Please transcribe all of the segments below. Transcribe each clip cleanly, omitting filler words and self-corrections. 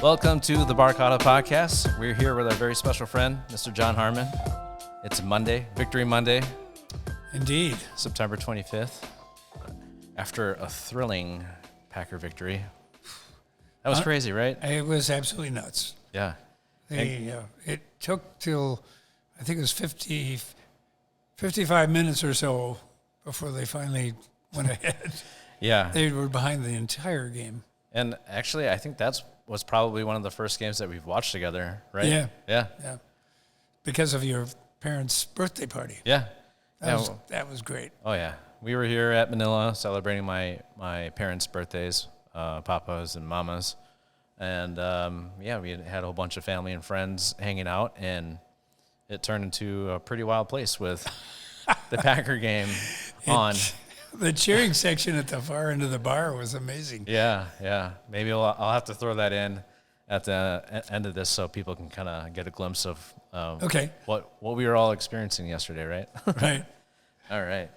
Welcome to the Barkada Podcast. We're here with our very special friend, Mr. John Harmon. It's Monday, Victory Monday. Indeed. September 25th. After a thrilling Packer victory. That was crazy, right? It was absolutely nuts. Yeah. It took till, I think it was 55 minutes or so before they finally went ahead. Yeah. They were behind the entire game. And actually, I think was probably one of the first games that we've watched together, right? Yeah. Because of your parents' birthday party. Yeah. That was great. Oh, yeah. We were here at Manila celebrating my parents' birthdays, Papa's and Mama's. And, we had a whole bunch of family and friends hanging out, and it turned into a pretty wild place with the Packer game on. The cheering section at the far end of the bar was amazing. Yeah. Maybe I'll have to throw that in at the end of this so people can kind of get a glimpse of what we were all experiencing yesterday, right? Right. All right.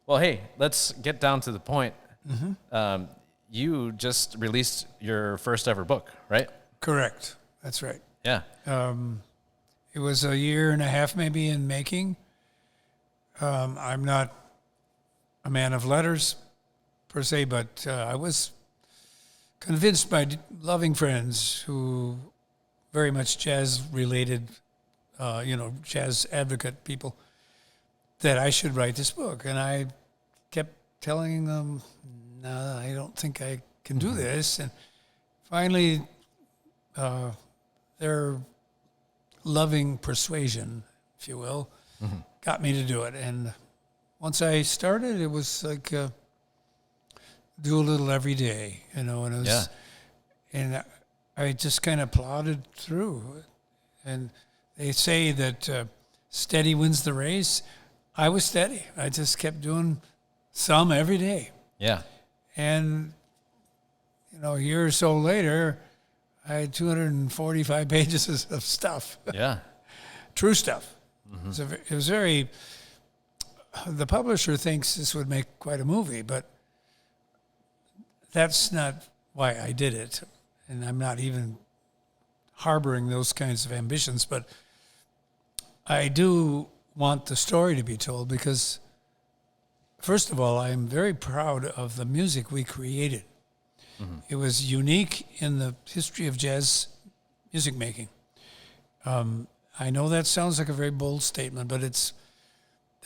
Well, hey, let's get down to the point. Mm-hmm. You just released your first ever book, right? Correct. That's right. Yeah. It was a year and a half maybe in making. I'm not a man of letters per se, but I was convinced by loving friends who very much jazz related, jazz advocate people, that I should write this book. And I kept telling them, no, I don't think I can do this. And finally, their loving persuasion, if you will, got me to do it. And once I started, it was like do a little every day, and it was, and I just kind of plodded through. And they say that steady wins the race. I was steady. I just kept doing some every day. Yeah. And, a year or so later, I had 245 pages of stuff. Yeah. True stuff. Mm-hmm. It was very... The publisher thinks this would make quite a movie, but that's not why I did it. And I'm not even harboring those kinds of ambitions, but I do want the story to be told because, first of all, I'm very proud of the music we created. Mm-hmm. It was unique in the history of jazz music making. I know that sounds like a very bold statement, but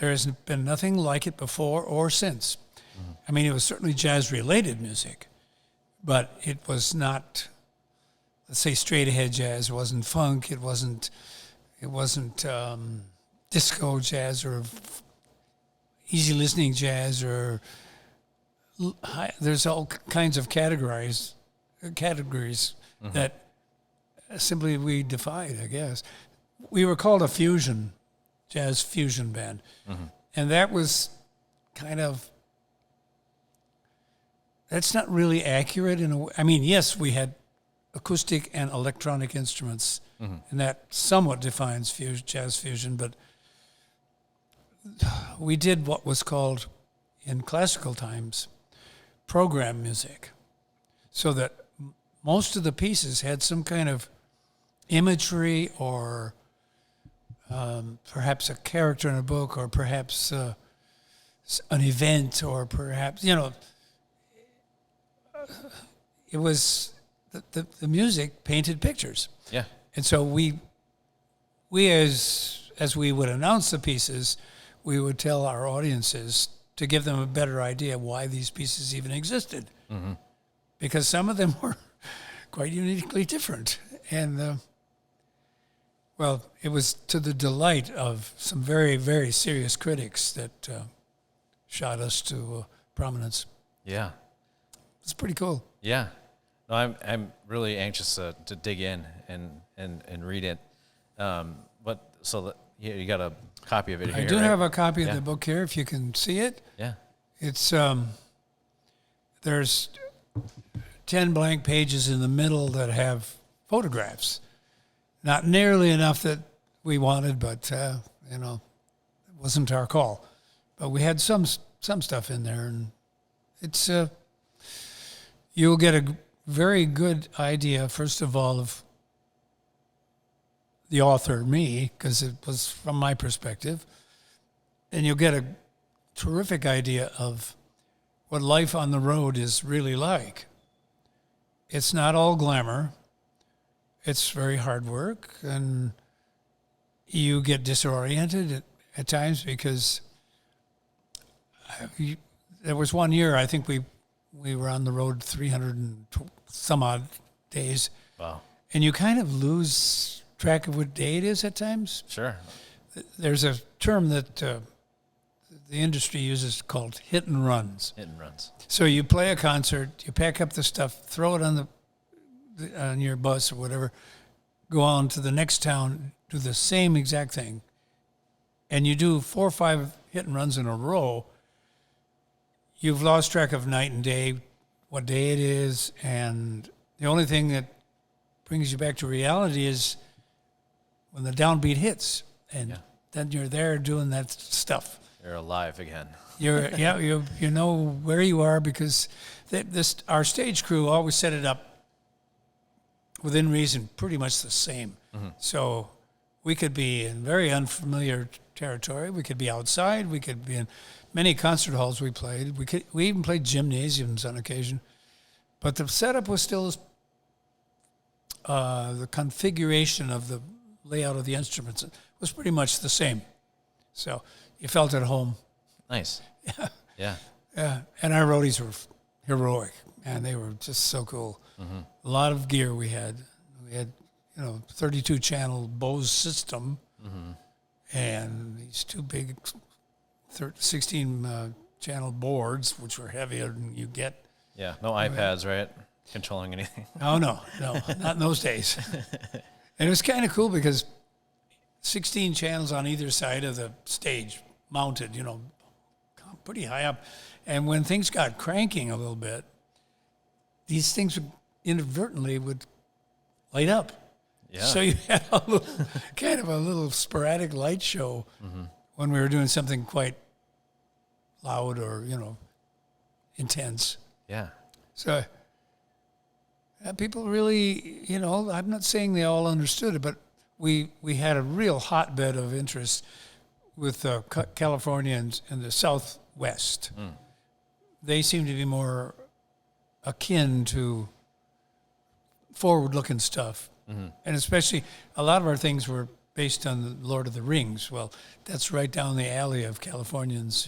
there has been nothing like it before or since. Mm-hmm. I mean, it was certainly jazz-related music, but it was not, let's say, straight-ahead jazz. It wasn't funk. It wasn't disco jazz or easy-listening jazz or there's all kinds of categories that simply we defied, I guess. We were called a jazz fusion band. Mm-hmm. And that was kind of, that's not really accurate in a way. I mean, yes, we had acoustic and electronic instruments, and that somewhat defines jazz fusion, but we did what was called, in classical times, program music, so that most of the pieces had some kind of imagery or perhaps a character in a book, or perhaps an event, or perhaps, it was the music painted pictures. Yeah. And so we as we would announce the pieces, we would tell our audiences to give them a better idea why these pieces even existed. Mm-hmm. Because some of them were quite uniquely different. And it was to the delight of some very, very serious critics that shot us to prominence. Yeah. It's pretty cool. Yeah. No, I'm really anxious to dig in and read it. You got a copy of it here, I do right? have a copy of the book here, if you can see it. Yeah. It's, there's 10 blank pages in the middle that have photographs. Not nearly enough that we wanted, but, it wasn't our call. But we had some stuff in there, and it's, you'll get a very good idea, first of all, of the author, me, because it was from my perspective. And you'll get a terrific idea of what life on the road is really like. It's not all glamour. It's very hard work, and you get disoriented at times because there was one year, I think we were on the road 300 and some odd days. Wow. And you kind of lose track of what day it is at times. Sure. There's a term that the industry uses called hit and runs. Hit and runs. So you play a concert, you pack up the stuff, throw it on your bus or whatever, go on to the next town, do the same exact thing, and you do 4 or 5 hit and runs in a row. You've lost track of night and day, what day it is, and the only thing that brings you back to reality is when the downbeat hits, and then you're there doing that stuff. You're alive again. You know where you are because our stage crew always set it up within reason, pretty much the same. Mm-hmm. So we could be in very unfamiliar territory. We could be outside. We could be in many concert halls we played. We even played gymnasiums on occasion. But the setup was still the configuration of the layout of the instruments was pretty much the same. So you felt at home. Nice. Yeah. Yeah. And our roadies were heroic, and they were just so cool. Mm-hmm. A lot of gear we had. We had, 32 channel Bose system, and these 2 big 16 channel boards, which were heavier than you get. Yeah. No iPads, right? Controlling anything. Oh no, not in those days. And it was kind of cool because 16 channels on either side of the stage, mounted, pretty high up. And when things got cranking a little bit, these things inadvertently would light up. Yeah. So you had kind of a little sporadic light show when we were doing something quite loud or, intense. Yeah. So people really, I'm not saying they all understood it, but we had a real hotbed of interest with California and the Southwest. They seem to be more akin to forward-looking stuff. And especially a lot of our things were based on the Lord of the Rings. Well, that's right down the alley of Californians,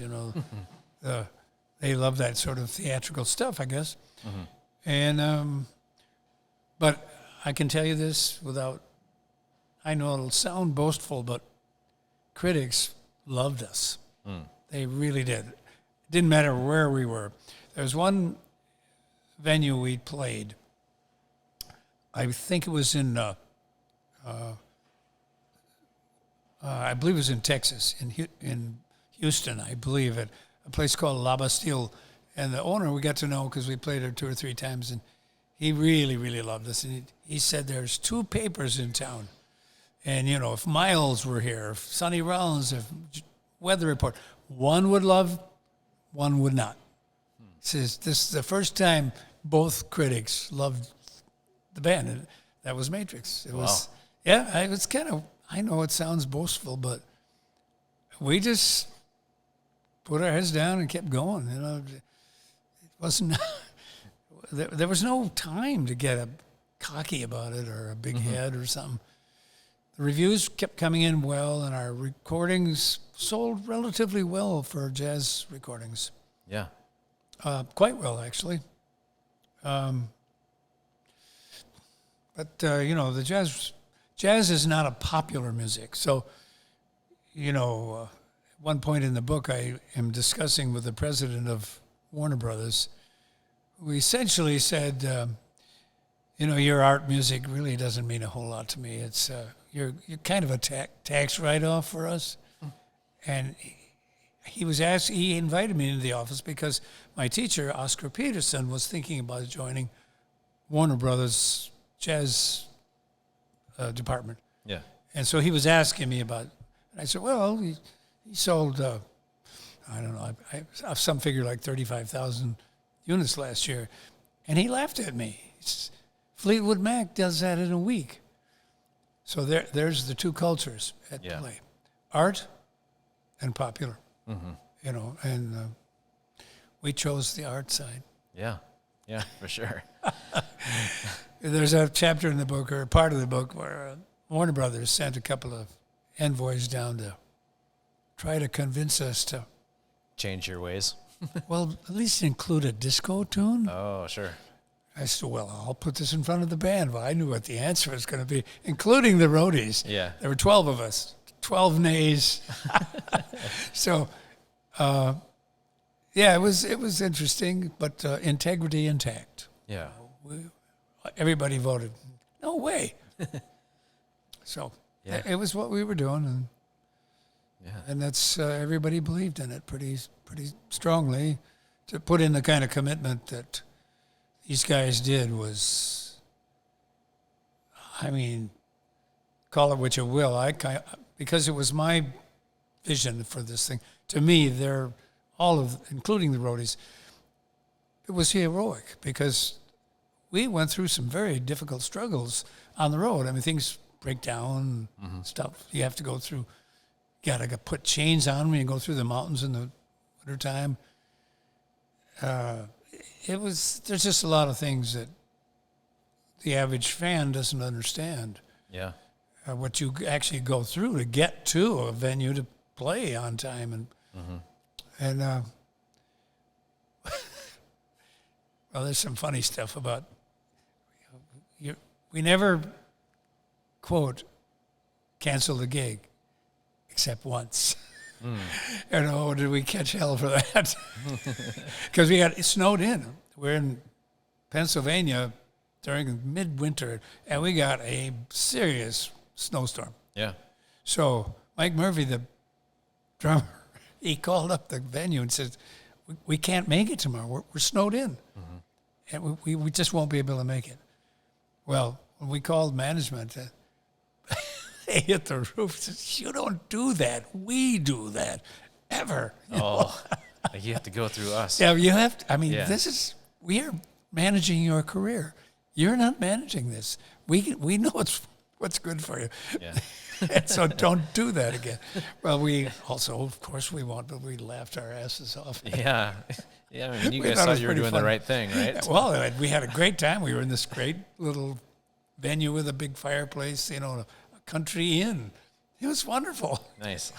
they love that sort of theatrical stuff, I guess. And but I can tell you this I know it'll sound boastful, but critics loved us. They really did. It didn't matter where we were. There was one venue we played. I think it was in, I believe it was in Texas, in Houston, I believe, at a place called La Bastille. And the owner we got to know because we played there 2 or 3 times, and he really, really loved us. And he said there's 2 papers in town. And, if Miles were here, if Sonny Rollins, if Weather Report, one would love, one would not. He says this is the first time both critics loved the band. And that was Matrix. It was, it was kind of, I know it sounds boastful, but we just put our heads down and kept going. It wasn't, there was no time to get cocky about it or a big head or something. The reviews kept coming in well, and our recordings sold relatively well for jazz recordings. Yeah. Quite well, actually. But the jazz is not a popular music. So, at one point in the book, I am discussing with the president of Warner Brothers, who essentially said, your art music really doesn't mean a whole lot to me. It's you're kind of a tax write-off for us. And he invited me into the office because my teacher, Oscar Peterson, was thinking about joining Warner Brothers jazz department. Yeah. And so he was asking me about, and I said, well, he sold, I don't know, some figure like 35,000 units last year. And he laughed at me. He Fleetwood Mac does that in a week. So there's the two cultures at play: art and popular. You know, and we chose the art side. Yeah, for sure. There's a chapter in the book, or a part of the book, where Warner Brothers sent a couple of envoys down to try to convince us to change your ways. well, at least include a disco tune. Oh, sure. I said, well, I'll put this in front of the band. Well, I knew what the answer was going to be, including the roadies. Yeah. There were 12 of us, 12 nays. So, yeah, it was interesting, but integrity intact. Yeah. Everybody voted, no way. So it was what we were doing, and that's everybody believed in it pretty strongly. To put in the kind of commitment that these guys did was, I mean, call it what you will. Because it was my vision for this thing. To me, they're including the roadies, it was heroic because we went through some very difficult struggles on the road. I mean, things break down, stuff you have to go through. You got to put chains on when you go through the mountains in the wintertime. There's just a lot of things that the average fan doesn't understand. Yeah. What you actually go through to get to a venue to play on time, and well, there's some funny stuff about we never quote canceled a gig except once. And oh, did we catch hell for that? Because it snowed in. We're in Pennsylvania during midwinter, and we got a serious snowstorm. Yeah. So Mike Murphy, the drummer, he called up the venue and said, we can't make it tomorrow. We're snowed in. And we just won't be able to make it. Well, when we called management, they hit the roof. Said, you don't do that. We do that. Ever. Like you have to go through us. Yeah, you have to. I mean, we are managing your career. You're not managing this. We know what's good for you. Yeah. And so don't do that again. Well, we also, of course, we won't, but we laughed our asses off. Yeah. Yeah, I mean, you guys thought you were doing the right thing, right? Well, we had a great time. We were in this great little venue with a big fireplace, a country inn. It was wonderful. Nice.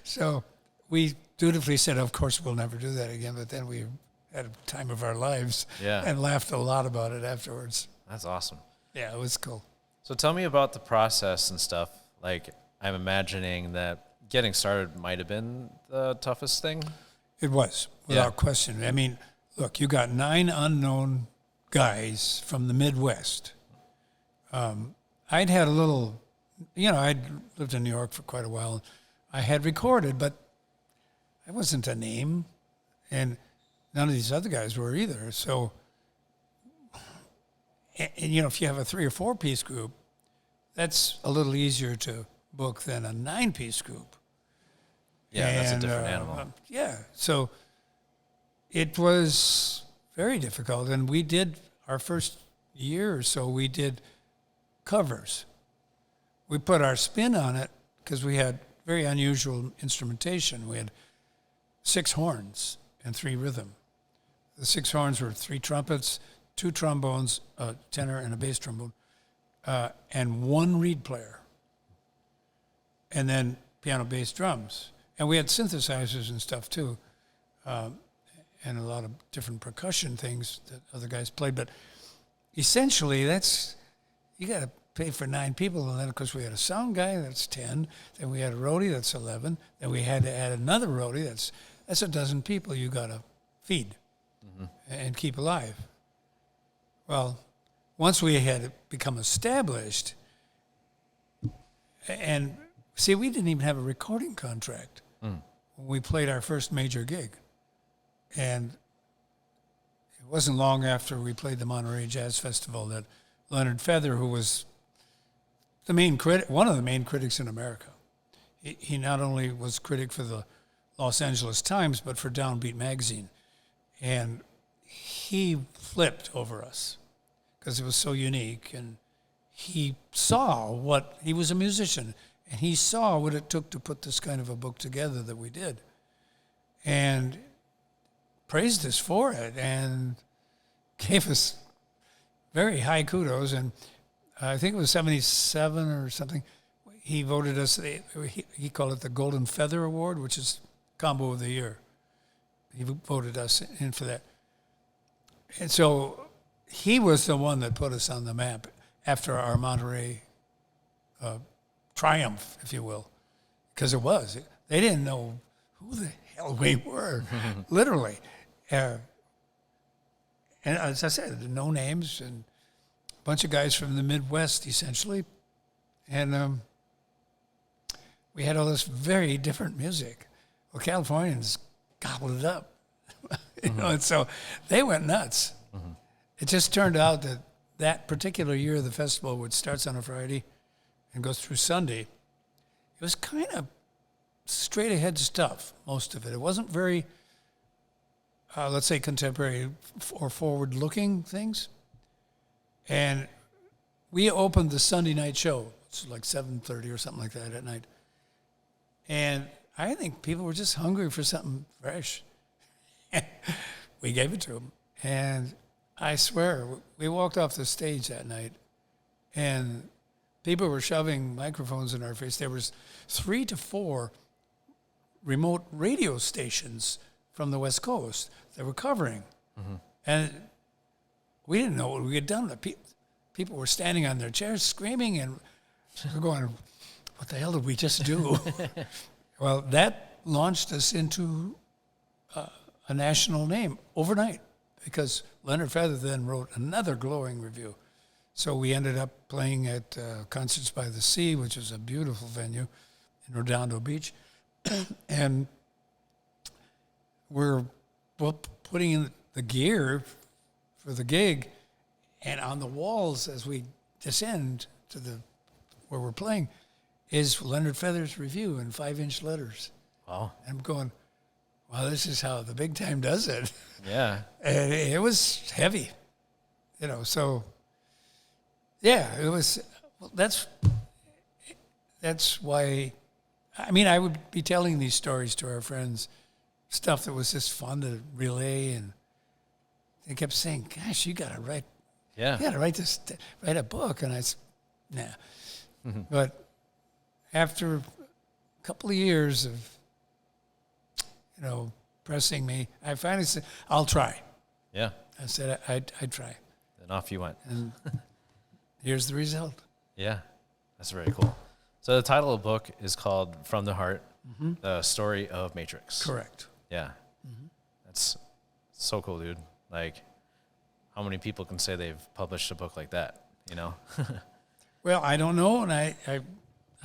So we dutifully said, of course, we'll never do that again. But then we had a time of our lives and laughed a lot about it afterwards. That's awesome. Yeah, it was cool. So tell me about the process and stuff. Like, I'm imagining that getting started might have been the toughest thing. It was, without question. I mean, look, you got 9 unknown guys from the Midwest. I'd had a little, I'd lived in New York for quite a while. I had recorded, but I wasn't a name, and none of these other guys were either. So, and if you have a 3 or 4 piece group, that's a little easier to book than a 9-piece group. Yeah, that's a different animal. So it was very difficult, and we did our first year or so. We did covers. We put our spin on it because we had very unusual instrumentation. We had 6 horns and 3 rhythm. The 6 horns were 3 trumpets, 2 trombones, a tenor and a bass trombone, and 1 reed player, and then piano, bass, drums. And we had synthesizers and stuff too, and a lot of different percussion things that other guys played. But essentially, you got to pay for 9 people. And then, of course, we had a sound guy, that's 10. Then we had a roadie, that's 11. Then we had to add another roadie, that's a dozen people you got to feed and keep alive. Well, once we had become established, and see, we didn't even have a recording contract when we played our first major gig. And it wasn't long after we played the Monterey Jazz Festival that Leonard Feather, who was the main critic, one of the main critics in America, he not only was critic for the Los Angeles Times, but for Downbeat magazine. And he flipped over us because it was so unique, and he saw what he was a musician, and he saw what it took to put this kind of a book together that we did, and praised us for it, and gave us very high kudos. And I think it was 77 or something. He voted us. He called it the Golden Feather Award, which is Combo of the Year. He voted us in for that. And so he was the one that put us on the map after our Monterey triumph, if you will, because it was. They didn't know who the hell we were, literally. And as I said, no names, and a bunch of guys from the Midwest, essentially. And we had all this very different music. Well, Californians gobbled it up. And so they went nuts. It just turned out that that particular year, the festival, which starts on a Friday and goes through Sunday, it was kind of straight ahead stuff, most of it. It wasn't very, let's say, contemporary or forward-looking things. And we opened the Sunday night show. It's like 7:30 or something like that at night. And I think people were just hungry for something fresh. We gave it to them. And I swear, we walked off the stage that night, and people were shoving microphones in our face. There was 3 to 4 remote radio stations from the West Coast that were covering. And we didn't know what we had done. People were standing on their chairs screaming, and we're going, what the hell did we just do? Well, that launched us into a national name overnight, because Leonard Feather then wrote another glowing review. So we ended up playing at Concerts by the Sea, which is a beautiful venue in Redondo Beach. And we're putting in the gear for the gig, and on the walls as we descend to where we're playing is Leonard Feather's review in 5-inch letters. Wow. And I'm going, wow, this is how the big time does it. Yeah. And it was heavy, so yeah, it was. Well, that's why, I would be telling these stories to our friends, stuff that was just fun to relay, and they kept saying, gosh, you got to write a book. And I said, nah. But after a couple of years of, pressing me, I finally said, I'll try. Yeah. I said, I'd try. And off you went. And here's the result. Yeah. That's very cool. So the title of the book is called From the Heart, The Story of Matrix. Correct. Yeah. That's so cool, dude. Like, how many people can say they've published a book like that, Well, I don't know, and I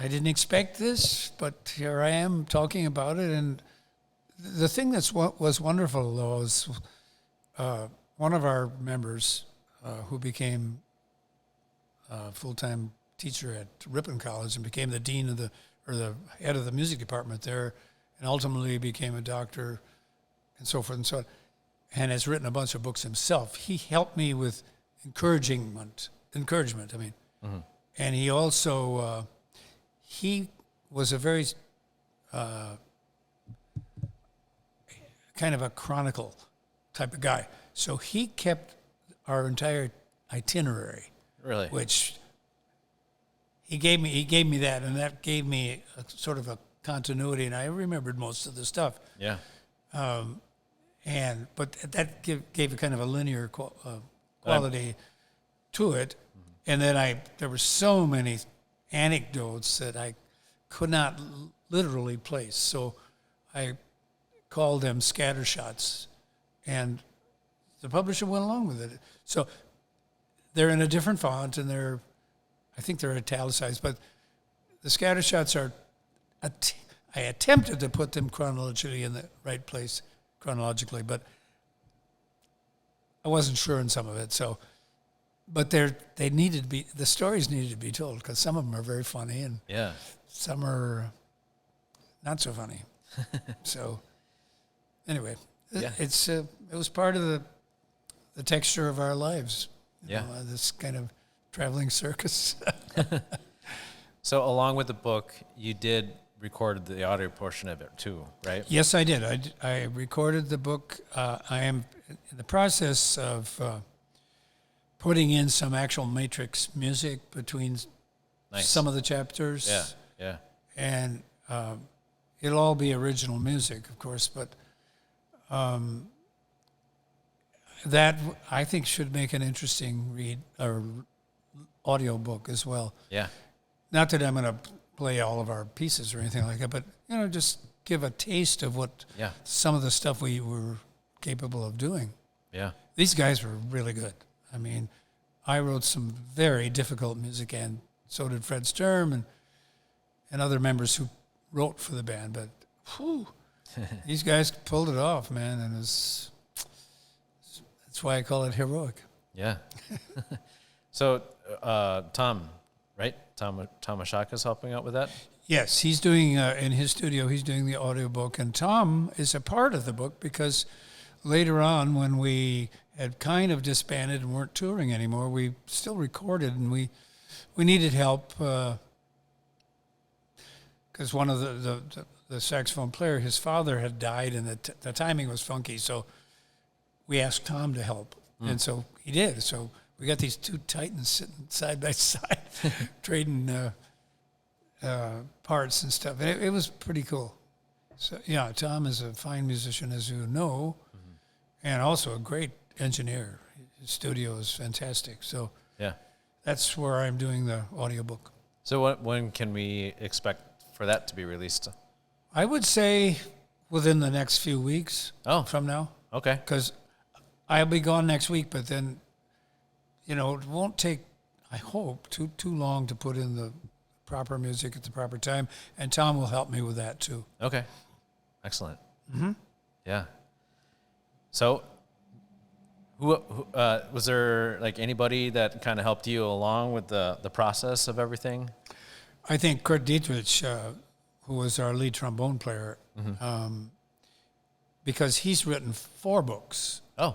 didn't expect this, but here I am talking about it. And the thing was wonderful, though, is one of our members who became a full-time teacher at Ripon College and became the dean of the head of the music department there, and ultimately became a doctor, and so forth and so on, and has written a bunch of books himself. He helped me with encouragement. And he also he was a very kind of a chronicle type of guy. So he kept our entire itinerary. Really? Which he gave me that, and that gave me a sort of a continuity, and I remembered most of the stuff. Yeah. But that gave a kind of a linear quality to it. And then there were so many anecdotes that I could not literally place. So I called them scattershots, and the publisher went along with it. So they're in a different font, and I think they're italicized, but the scattershots are, I attempted to put them chronologically in the right place, but I wasn't sure in some of it. So, but they needed to be, the stories needed to be told, because some of them are very funny, and some are not so funny. So, anyway, it was part of the texture of our lives. Yeah. This kind of traveling circus. So along with the book, you did record the audio portion of it too, right? Yes, I did. I recorded the book. I am in the process of putting in some actual Matrix music between Nice. some of the chapters. Yeah. And it'll all be original music, of course, but that I think should make an interesting read or audio book as well. Yeah. Not that I'm going to play all of our pieces or anything like that, but just give a taste of what some of the stuff we were capable of doing. Yeah. These guys were really good. I mean, I wrote some very difficult music, and so did Fred Sturm and other members who wrote for the band. But these guys pulled it off, man, and that's why I call it heroic. Yeah. So Tom, right? Tom Ashaka's helping out with that? Yes, he's doing, in his studio, he's doing the audiobook. And Tom is a part of the book because later on, when we had kind of disbanded and weren't touring anymore, we still recorded, and we needed help because one of the saxophone player, his father had died, and the timing was funky. So we asked Tom to help, and so he did. So we got these two titans sitting side by side, trading parts and stuff. And it was pretty cool. So, yeah, Tom is a fine musician, as you know, and also a great engineer. His studio is fantastic. So yeah, that's where I'm doing the audiobook. So when can we expect for that to be released? I would say within the next few weeks from now. Okay. Because I'll be gone next week, but then, it won't take, I hope, too long to put in the proper music at the proper time. And Tom will help me with that, too. Okay. Excellent. Mm-hmm. Yeah. So who was there, like, anybody that kind of helped you along with the process of everything? I think Kurt Dietrich, who was our lead trombone player, because he's written 4 books. Oh.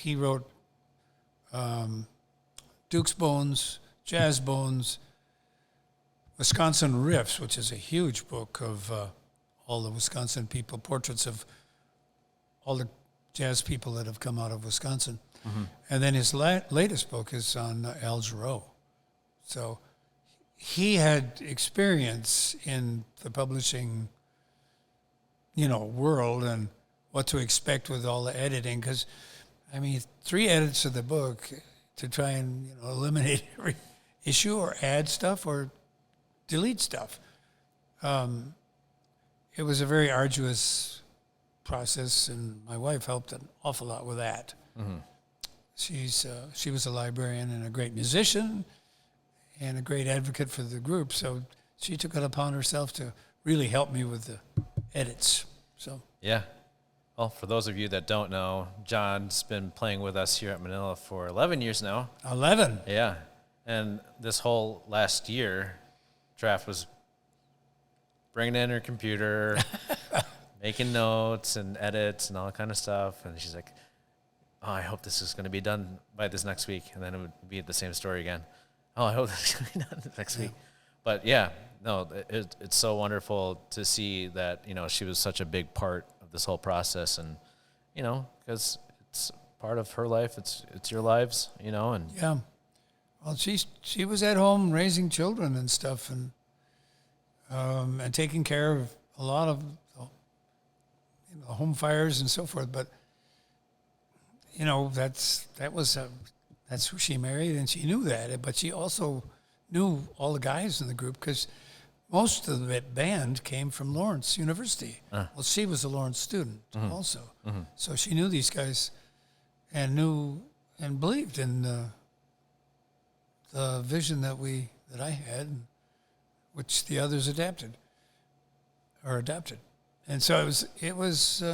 He wrote Duke's Bones, Jazz Bones, Wisconsin Riffs, which is a huge book of all the Wisconsin people, portraits of all the jazz people that have come out of Wisconsin. Mm-hmm. And then his latest book is on Al Jarreau. So he had experience in the publishing, world and what to expect with all the editing. Because, 3 edits of the book to try and eliminate every issue or add stuff or delete stuff. It was a very arduous process, and my wife helped an awful lot with that. Mm-hmm. She was a librarian and a great musician and a great advocate for the group, so she took it upon herself to really help me with the edits. So yeah. Well, for those of you that don't know, John's been playing with us here at Manila for 11 years now. 11? Yeah. And this whole last year, Draft was bringing in her computer, making notes and edits and all that kind of stuff. And she's like, oh, I hope this is going to be done by this next week. And then it would be the same story again. Oh, I hope this is going to be done next week. But yeah, no, it's so wonderful to see that, she was such a big part of this whole process. And, because it's part of her life, it's your lives, and yeah. Well, she was at home raising children and stuff, and taking care of a lot of home fires and so forth. But that's who she married, and she knew that. But she also knew all the guys in the group because most of the band came from Lawrence University. Well, she was a Lawrence student also, so she knew these guys and knew and believed in the vision that I had, which the others adopted. And so it was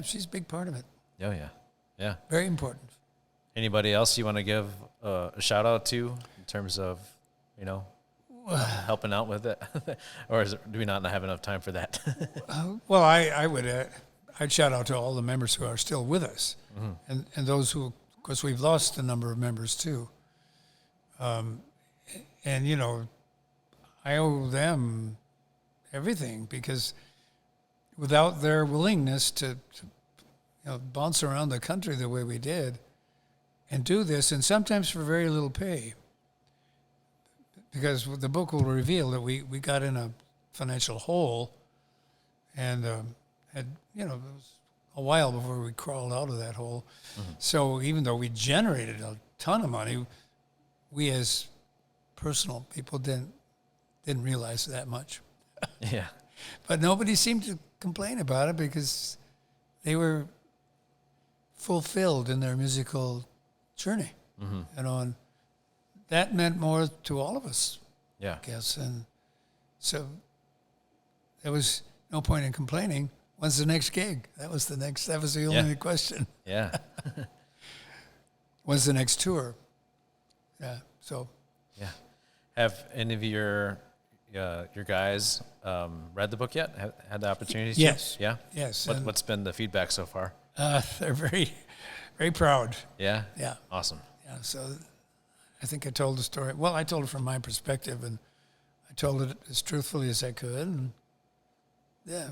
she's a big part of it. Oh, yeah. Yeah. Very important. Anybody else you want to give a shout out to in terms of, helping out with it? Or do we not have enough time for that? Well, I'd shout out to all the members who are still with us. and those who, of course, we've lost a number of members too. And, you know, I owe them everything because without their willingness to bounce around the country the way we did and do this, and sometimes for very little pay, because the book will reveal that we got in a financial hole and had, you know, it was a while before we crawled out of that hole. So even though we generated a ton of money, we as personal people didn't realize that much. Yeah. But nobody seemed to complain about it because they were fulfilled in their musical journey. You know, and that meant more to all of us, Yeah. I guess. And so there was no point in complaining. When's the next gig? That was the only question. Yeah. When's the next tour? Yeah. So Yeah. Have any of your guys read the book yet? Had the opportunity to? Yes. Yeah? yes, What's been the feedback so far? they're very, very proud. Yeah? Yeah. Awesome. Yeah. So I think I told the story. Well, I told it from my perspective, and I told it as truthfully as I could. And yeah,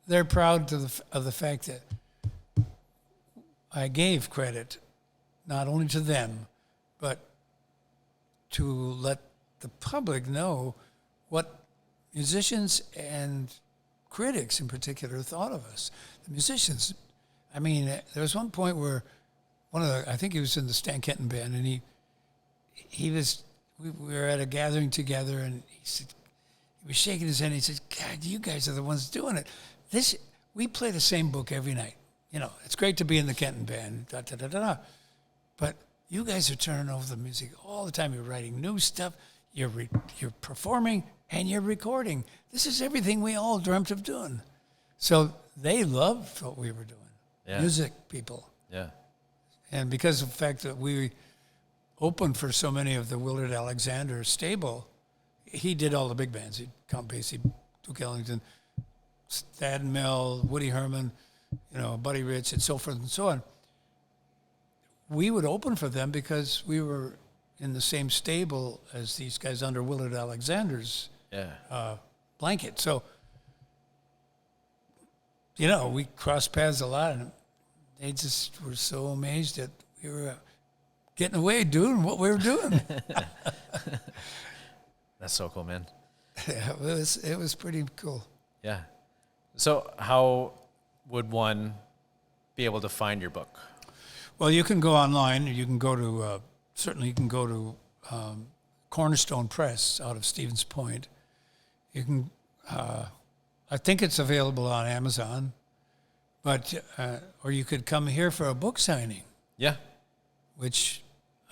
they're proud of the fact that I gave credit not only to them, but to let the public know what musicians and critics in particular thought of us. The musicians, I mean, there was one point where I think he was in the Stan Kenton band, and we were at a gathering together, and he was shaking his head, and he said, God, you guys are the ones doing it. We play the same book every night. You know, it's great to be in the Kenton band, but you guys are turning over the music all the time. You're writing new stuff, you're performing, and you're recording. This is everything we all dreamt of doing. So they loved what we were doing. Yeah. Music people. Yeah. And because of the fact that we opened for so many of the Willard Alexander stable, he did all the big bands. He'd Count Basie, Duke Ellington, Thad and Mel, Woody Herman, you know, Buddy Rich, and so forth and so on. We would open for them because we were in the same stable as these guys under Willard Alexander's blanket. So, you know, we crossed paths a lot, and they just were so amazed that we were getting away doing what we were doing. That's so cool, man. Yeah, it was pretty cool. Yeah. So how would one be able to find your book? Well, you can go online. You can go to certainly you can go to Cornerstone Press out of Stevens Point. You can, I think it's available on Amazon, but or you could come here for a book signing. Yeah. Which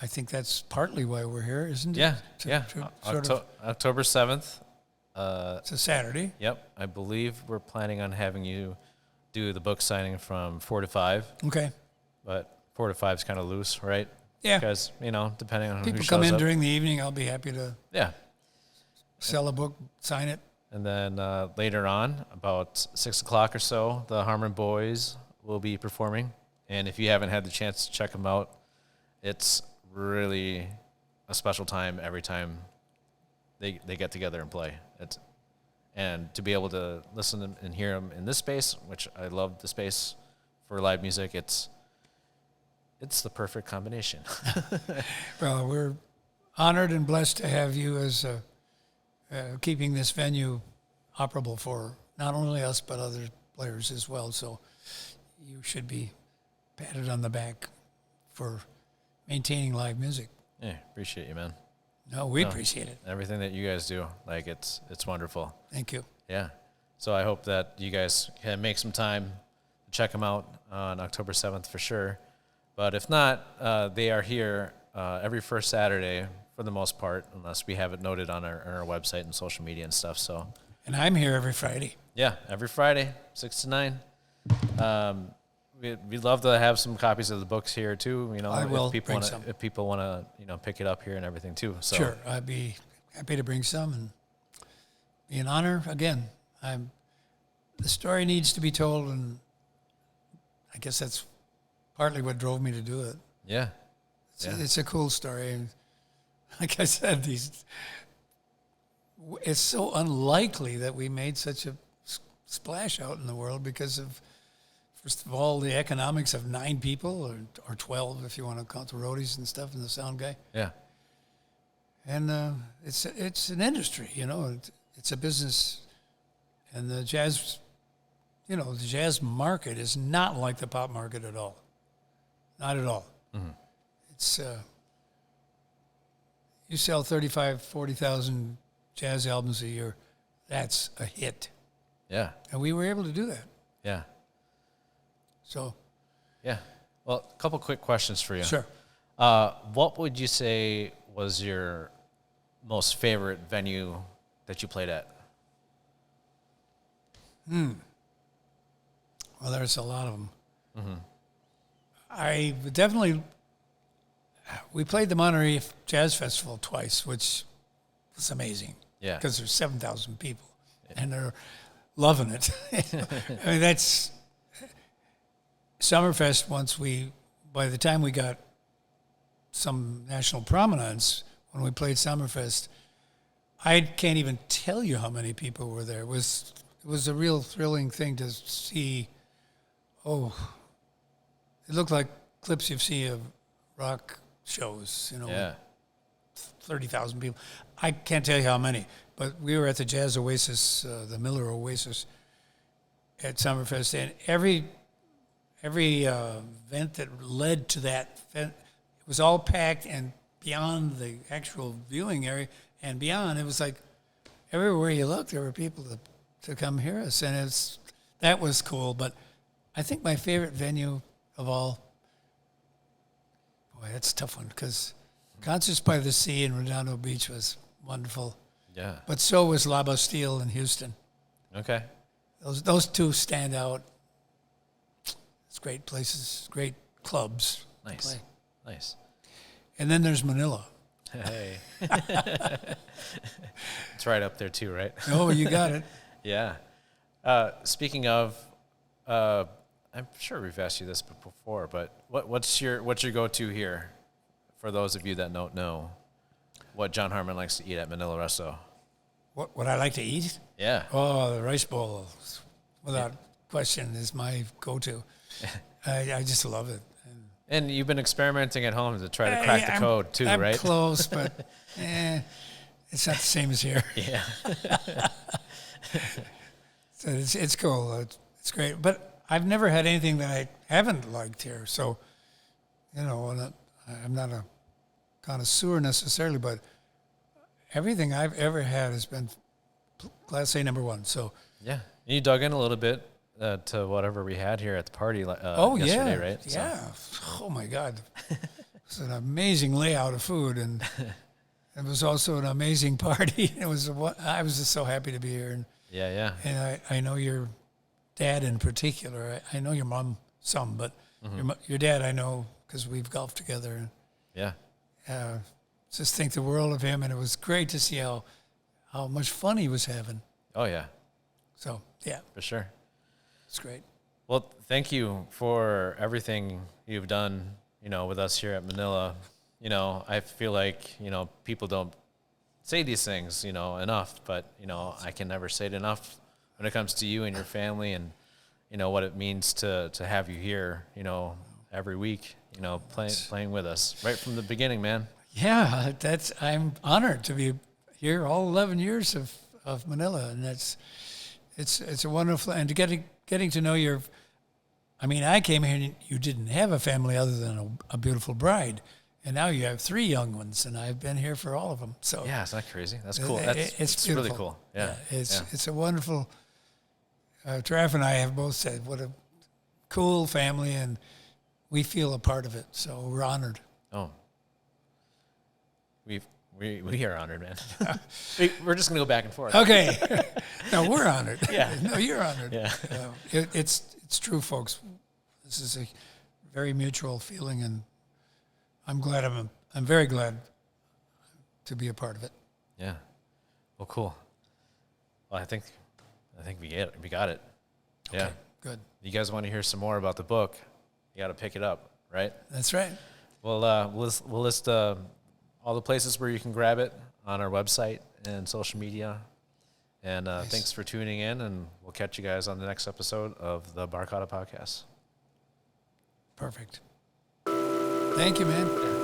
I think that's partly why we're here, isn't it? Yeah. October 7th. It's a Saturday. Yep. I believe we're planning on having you do the book signing from 4 to 5. Okay. But 4 to 5 is kind of loose, right? Yeah. Because, you know, depending on people who shows come in up. during the evening, I'll be happy to sell a book, sign it. And then later on, about 6 o'clock or so, the Harmon Boys will be performing. And if you haven't had the chance to check them out, it's really a special time every time they get together and play. And to be able to listen and hear them in this space, which I love the space for live music, it's the perfect combination. Well, we're honored and blessed to have you as keeping this venue operable for not only us but other players as well. So you should be patted on the back for maintaining live music. Yeah, appreciate you, man. No, we appreciate it. Everything that you guys do, like it's wonderful. Thank you. Yeah. So I hope that you guys can make some time to check them out on October 7th for sure. But if not, they are here every first Saturday for the most part, unless we have it noted on our website and social media and stuff. So. And I'm here every Friday. Yeah, every Friday, 6 to 9. We'd love to have some copies of the books here too. You know, I will if people want to pick it up here and everything too. So. Sure, I'd be happy to bring some and be an honor. Again, the story needs to be told, and I guess that's partly what drove me to do it. Yeah. It's a cool story. And like I said, it's so unlikely that we made such a splash out in the world because of, first of all, the economics of 9 people or 12 if you want to count the roadies and stuff and the sound guy. Yeah. And it's an industry, it's a business, and the jazz market is not like the pop market at all. Not at all. Mm-hmm. It's you sell 35, 40,000 jazz albums a year, that's a hit. Yeah. And we were able to do that. Yeah. So. Yeah. Well, a couple quick questions for you. Sure. What would you say was your most favorite venue that you played at? Well, there's a lot of them. Mm-hmm. We played the Monterey Jazz Festival twice, which was amazing. Yeah. Because there's 7,000 people, and they're loving it. I mean, that's Summerfest. By the time we got some national prominence, when we played Summerfest, I can't even tell you how many people were there. It was a real thrilling thing to see. It looked like clips you see of rock shows, Yeah. 30,000 people. I can't tell you how many, but we were at the Jazz Oasis, the Miller Oasis at Summerfest, and every event that led to that event, it was all packed, and beyond the actual viewing area and beyond, it was like everywhere you looked, there were people to come hear us, and that was cool. But I think my favorite venue of all, boy, that's a tough one, because Concerts by the Sea in Redondo Beach was wonderful. Yeah. But so was La Bastille in Houston. Okay. Those two stand out. It's great places, great clubs. Nice. To play. Nice. And then there's Manila. Hey. It's right up there too, right? Oh, you got it. Yeah. Speaking of, I'm sure we've asked you this before, but what's your go-to here? For those of you that don't know, what John Harmon likes to eat at Manila Resto. What I like to eat? Yeah. Oh, the rice bowl, without question, is my go-to. I just love it. And you've been experimenting at home to try to crack the code too, right? I'm close, but it's not the same as here. Yeah. So it's cool. It's great. But I've never had anything that I haven't liked here. So, I'm not a connoisseur necessarily, but everything I've ever had has been Class A number one. So yeah, you dug in a little bit to whatever we had here at the party yesterday, right? Yeah. Oh my God, it's an amazing layout of food, and it was also an amazing party. I was just so happy to be here, and yeah. And I know your dad in particular. I know your mom some, but your dad I know because we've golfed together. And, yeah. Just think the world of him, and it was great to see how much fun he was having. Oh, yeah. So, yeah. For sure. It's great. Well, thank you for everything you've done, with us here at Manila. I feel like, people don't say these things, enough, but, I can never say it enough when it comes to you and your family and, what it means to have you here, every week, playing with us right from the beginning, man. Yeah, I'm honored to be here all 11 years of Manila, and it's a wonderful, and getting to know I came here and you didn't have a family other than a beautiful bride, and now you have 3 young ones, and I've been here for all of them. So yeah, it's not crazy. That's cool. It's really cool. Yeah, it's a wonderful. Trav and I have both said what a cool family, and we feel a part of it. So we're honored. Oh, we are honored, man. We're just gonna go back and forth. Okay, no, we're honored. Yeah, no, you're honored. Yeah, it's true, folks. This is a very mutual feeling, and I'm very glad to be a part of it. Yeah. Well, cool. Well, I think we got it. Okay. Yeah. Good. You guys want to hear some more about the book, you got to pick it up, right? That's right. Well, we'll list all the places where you can grab it on our website and social media. And Nice. Thanks for tuning in, and we'll catch you guys on the next episode of the Barkada Podcast. Perfect. Thank you, man.